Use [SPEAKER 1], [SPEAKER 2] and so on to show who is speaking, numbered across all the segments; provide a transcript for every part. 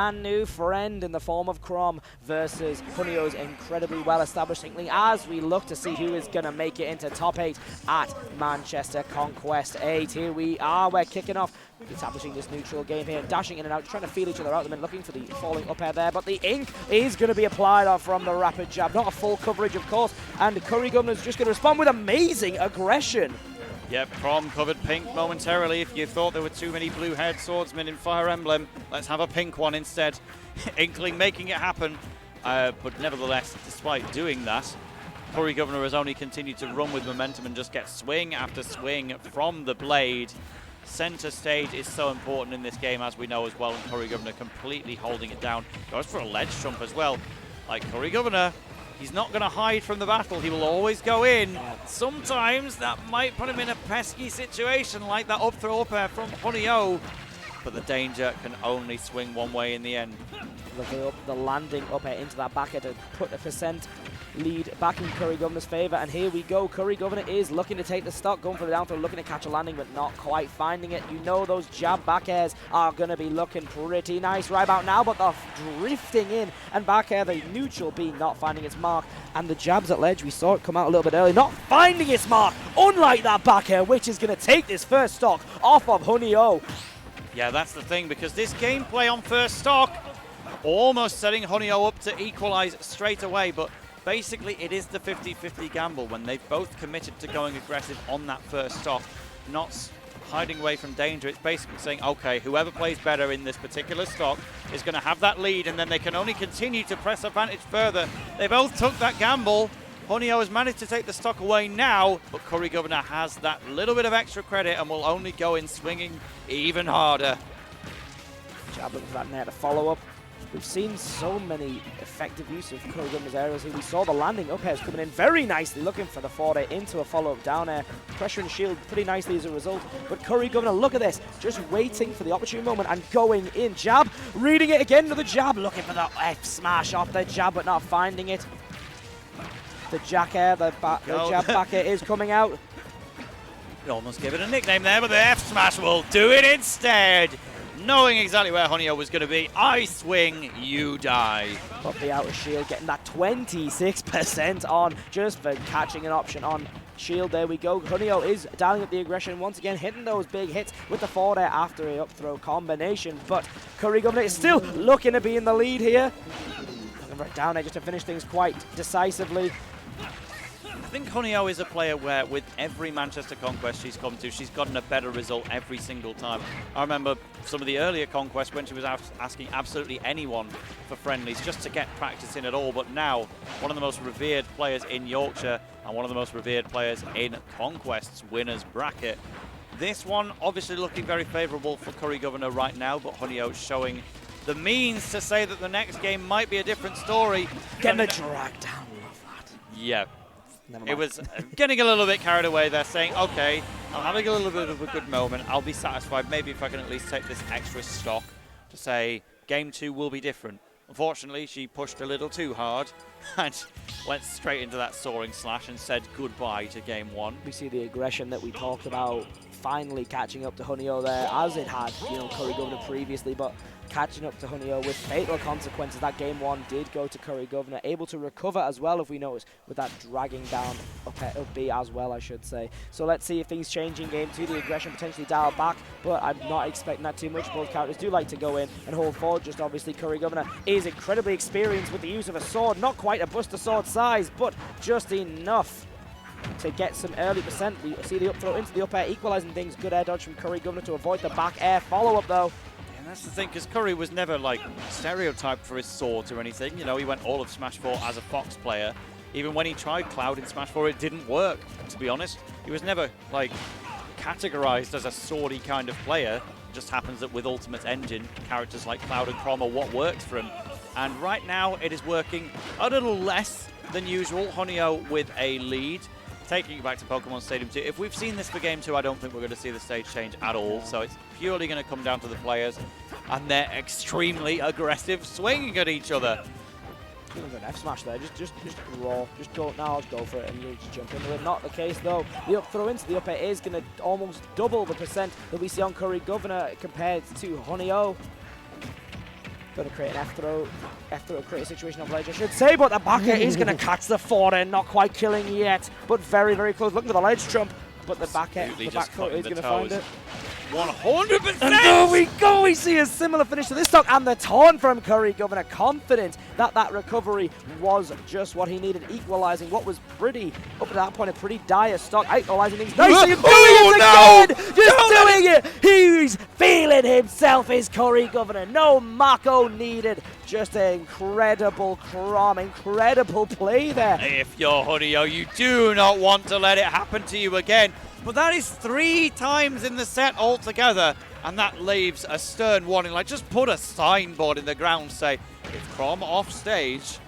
[SPEAKER 1] and new friend in the form of Chrom versus Hunio's incredibly well-established Inkling as we look to see who is going to make it into top 8 at Manchester Conquest 8. Here we are, we're kicking off, establishing this neutral game here, dashing in and out, trying to feel each other out at the minute, looking for the falling up air there, but the ink is going to be applied off from the rapid jab. Not a full coverage, of course, and CurryGovernor's just going to respond with amazing aggression.
[SPEAKER 2] Yep, Chrom covered pink momentarily. If you thought there were too many blue-haired swordsmen in Fire Emblem, let's have a pink one instead. Inkling making it happen, but nevertheless, despite doing that, CurryGovernor has only continued to run with momentum and just get swing after swing from the blade. Center stage is so important in this game, as we know as well, and CurryGovernor completely holding it down. Goes for a ledge jump as well. Like CurryGovernor, he's not going to hide from the battle. He will always go in. Sometimes that might put him in a pesky situation, like that up throw up air from Hunio. But the danger can only swing one way in the end.
[SPEAKER 1] Looking up the landing up air into that back air to put a percent lead back in CurryGovernor's favour. And here we go. CurryGovernor is looking to take the stock, going for the down throw, looking to catch a landing, but not quite finding it. You know those jab back airs are going to be looking pretty nice right about now, but they're drifting in. And back air, the neutral B not finding its mark. And the jabs at ledge, we saw it come out a little bit early, not finding its mark, unlike that back air, which is going to take this first stock off of Hunio.
[SPEAKER 2] Yeah, that's the thing, because this gameplay on first stock, almost setting Hunio up to equalize straight away, but basically it is the 50-50 gamble when they've both committed to going aggressive on that first stock, not hiding away from danger. It's basically saying, okay, whoever plays better in this particular stock is going to have that lead, and then they can only continue to press advantage further. They both took that gamble. Hunio has managed to take the stock away now, but CurryGovernor has that little bit of extra credit and will only go in swinging even harder.
[SPEAKER 1] Jab looking for that net to follow up. We've seen so many effective use of CurryGovernor's aerials here. We saw the landing up airs coming in very nicely, looking for the forward air into a follow-up down air. Pressure and shield pretty nicely as a result. But CurryGovernor, look at this, just waiting for the opportune moment and going in. Jab, reading it again, another jab, looking for the F smash off the jab, but not finding it. The jack air, the jab back air is coming out.
[SPEAKER 2] You almost gave it a nickname there, but the F smash will do it instead. Knowing exactly where Hunio was going to be, I swing, you die.
[SPEAKER 1] But the outer shield getting that 26% on just for catching an option on shield. There we go. Hunio is dialing up the aggression once again, hitting those big hits with the forward air after a up throw combination. But CurryGovernor is still looking to be in the lead here. Looking for a down air just to finish things quite decisively.
[SPEAKER 2] I think Hunio is a player where with every Manchester Conquest she's come to, she's gotten a better result every single time. I remember some of the earlier Conquests when she was asking absolutely anyone for friendlies just to get practice in at all, but now one of the most revered players in Yorkshire and one of the most revered players in Conquest's winners bracket. This one obviously looking very favourable for CurryGovernor right now, but Hunio showing the means to say that the next game might be a different story.
[SPEAKER 1] Getting a drag down, love that.
[SPEAKER 2] Yeah. It was getting a little bit carried away there, saying, okay, I'm having a little bit of a good moment. I'll be satisfied maybe if I can at least take this extra stock to say game 2 will be different. Unfortunately, she pushed a little too hard and went straight into that soaring slash and said goodbye to game 1.
[SPEAKER 1] We see the aggression that we talked about finally catching up to Hunio there, as it had, CurryGovernor previously, but catching up to Hunio with fatal consequences. That game 1 did go to CurryGovernor, able to recover as well, if we notice, with that dragging down up B as well, I should say. So let's see if things change in game 2. The aggression potentially dialed back, but I'm not expecting that too much. Both characters do like to go in and hold forward. Just obviously CurryGovernor is incredibly experienced with the use of a sword, not quite a Buster Sword size, but just enough to get some early percent. We see the up throw into the up air, equalizing things. Good air dodge from CurryGovernor to avoid the back air follow-up though.
[SPEAKER 2] And that's the thing, because Curry was never like stereotyped for his swords or anything. You know, he went all of Smash 4 as a Fox player. Even when he tried Cloud in Smash 4, it didn't work, to be honest. He was never like categorized as a swordy kind of player. It just happens that with Ultimate Engine, characters like Cloud and Chrom are what works for him. And right now, it is working a little less than usual. Hunio with a lead. Taking it back to Pokemon Stadium 2. If we've seen this for Game 2, I don't think we're going to see the stage change at all. So it's purely going to come down to the players and their extremely aggressive swinging at each other.
[SPEAKER 1] An F smash there, just raw, just go now, go for it, and you just jump into it. Not the case though. The up throw into the up air is going to almost double the percent that we see on CurryGovernor compared to Hunio. Going to create an F-throw. F-throw create a situation on ledge, I should say, but the back air is going to catch the forehand. Not quite killing yet, but very, very close. Looking for the ledge trump, but the back air, the back throw is going to find it.
[SPEAKER 2] 100%!
[SPEAKER 1] And there we go! We see a similar finish to this stock, and the taunt from CurryGovernor, confident that that recovery was just what he needed, equalizing what was pretty, up to that point, a pretty dire stock, equalizing things nicely, and doing it again! Just doing it! He's feeling himself, is CurryGovernor. No Mako needed. Just an incredible Chrom, incredible play there.
[SPEAKER 2] If you're Honio, you do not want to let it happen to you again. But that is 3 times in the set altogether, and that leaves a stern warning. Like, just put a signboard in the ground, say, if Chrom off stage,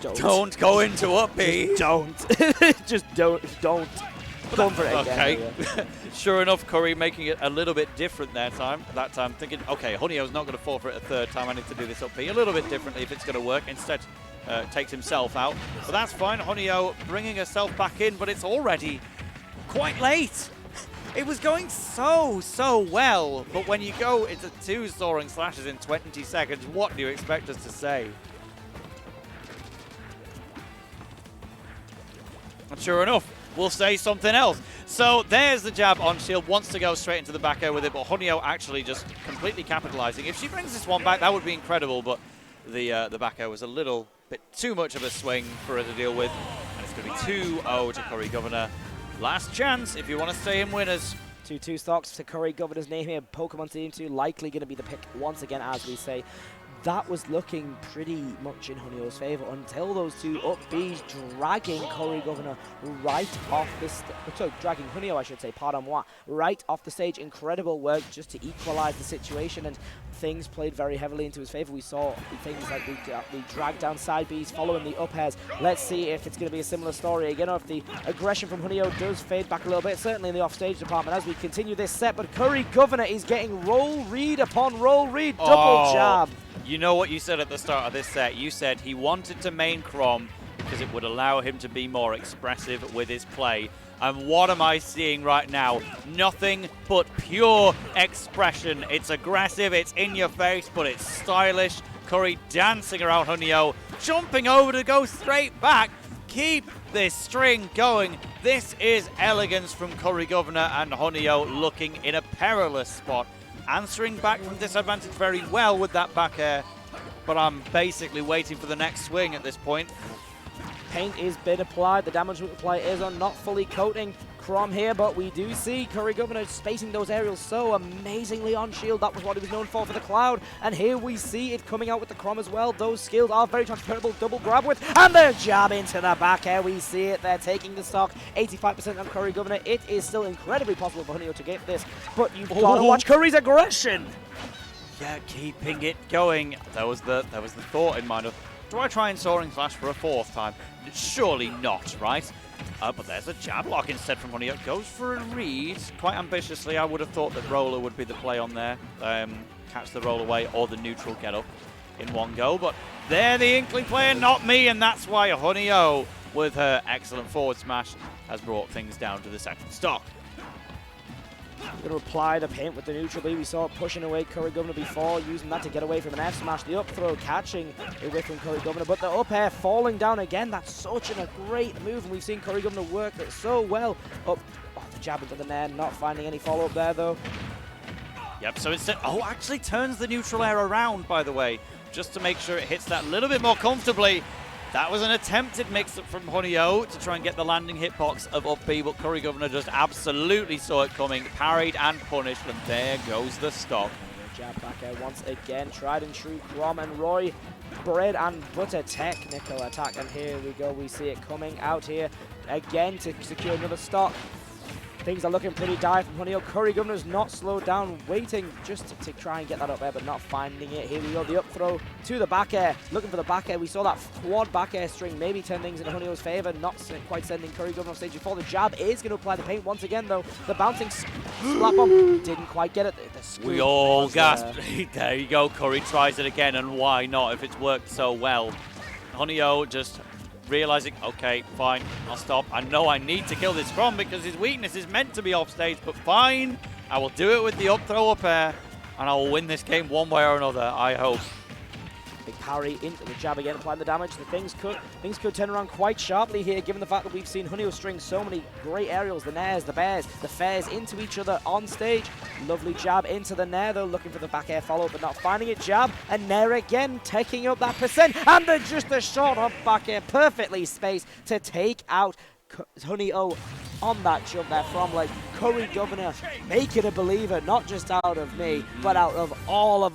[SPEAKER 2] don't go into up B.
[SPEAKER 1] Just don't. Just don't. Go for it again.
[SPEAKER 2] Okay. Sure enough, Curry making it a little bit different that time, thinking, okay, Honio's not going to fall for it a third time. I need to do this up B a little bit differently if it's going to work. Instead, takes himself out. But that's fine. Honio bringing herself back in, but it's already quite late. It was going so well, but when you go into 2 soaring slashes in 20 seconds, what do you expect us to say? And sure enough, we'll say something else. So there's the jab on shield, wants to go straight into the back air with it, but Honio actually just completely capitalizing. If she brings this one back, that would be incredible, but the back air was a little bit too much of a swing for her to deal with, and it's going to be 2-0 to CurryGovernor. Last chance if you want to stay in winners.
[SPEAKER 1] 2-2 stocks to CurryGovernor's name here. Pokemon Team 2 likely going to be the pick once again, as we say. That was looking pretty much in Honio's favor until those 2 up Bs dragging CurryGovernor right off the dragging Honio, I should say, pardon moi, right off the stage. Incredible work just to equalize the situation, and things played very heavily into his favor. We saw things like the drag down side Bs following the up airs. Let's see if it's going to be a similar story again, or if the aggression from Honio does fade back a little bit, certainly in the offstage department as we continue this set. But CurryGovernor is getting roll read upon roll read, double jab.
[SPEAKER 2] You know what you said at the start of this set? You said he wanted to main Chrom because it would allow him to be more expressive with his play. And what am I seeing right now? Nothing but pure expression. It's aggressive, it's in your face, but it's stylish. Curry dancing around Honio, jumping over to go straight back. Keep this string going. This is elegance from CurryGovernor, and Honio looking in a perilous spot. Answering back from disadvantage very well with that back air, but I'm basically waiting for the next swing at this point.
[SPEAKER 1] Paint is been applied, the damage multiplier is on, not fully coating Chrom here, but we do see CurryGovernor spacing those aerials so amazingly on shield. That was what he was known for the Cloud, and here we see it coming out with the Chrom as well. Those skills are very transferable. Double grab with, and the jab into the back air. We see it there, taking the stock, 85% on CurryGovernor. It is still incredibly possible for Honio to get this, but you've got to watch Curry's aggression.
[SPEAKER 2] Yeah, keeping it going. That was the thought in mind of, do I try and soaring slash for a 4th time? Surely not, right? But there's a jab lock instead from Honio. Goes for a read quite ambitiously. I would have thought that roller would be the play on there. Catch the roll away or the neutral get up in one go. But they're the Inkling player, not me, and that's why Honio, with her excellent forward smash, has brought things down to the second stock.
[SPEAKER 1] Going to apply the paint with the neutral B. We saw it pushing away CurryGovernor before, using that to get away from an F smash. The up throw catching away from CurryGovernor, but the up air falling down again. That's such a great move, and we've seen CurryGovernor work it so well. Up, the jab into the net, not finding any follow up there though.
[SPEAKER 2] Yep, so instead, actually turns the neutral air around, by the way, just to make sure it hits that a little bit more comfortably. That was an attempted mix-up from Honio to try and get the landing hitbox of up B, but CurryGovernor just absolutely saw it coming, parried and punished, and there goes the stock.
[SPEAKER 1] Jab back air once again, tried and true Chrom and Roy, bread and butter technical attack, and here we go, we see it coming out here again to secure another stock. Things are looking pretty dire from Honio. CurryGovernor's not slowed down, waiting just to try and get that up air, but not finding it. Here we go, the up throw to the back air, looking for the back air. We saw that quad back air string maybe turn things in Honio's favor, not quite sending CurryGovernor off stage before. The jab is going to apply the paint once again, though. The bouncing slap bomb didn't quite get it.
[SPEAKER 2] We all gasped. There you go, Curry tries it again, and why not if it's worked so well? Honio just realizing, okay, fine, I'll stop. I know I need to kill this Chrom because his weakness is meant to be off stage, but fine, I will do it with the up throw up air, and I will win this game one way or another, I hope.
[SPEAKER 1] Big parry into the jab again, applying the damage. So things could turn around quite sharply here, given the fact that we've seen Hunio string so many great aerials, the nairs, the bears, the fairs into each other on stage. Lovely jab into the nair though, looking for the back air follow, but not finding it. Jab and nair again, taking up that percent, and then just a short hop back air, perfectly spaced to take out Hunio on that jump there from like CurryGovernor, make it a believer, not just out of me, but out of all of us.